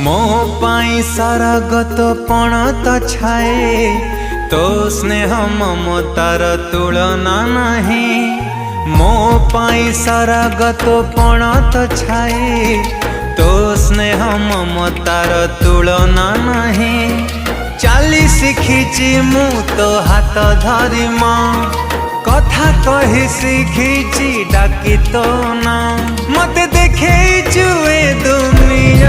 मो पाई सारा गत पण तो छाए तो स्नेह ममतार तुलना नहीं। मो पाई सारा गत पण तो छाए तो स्नेह ममतार तुलना नहीं। चाली शिखिची मु तो हाथ धरी माँ कथा कही शिखिची डाकी तो ना मते देखे जुए दुनिया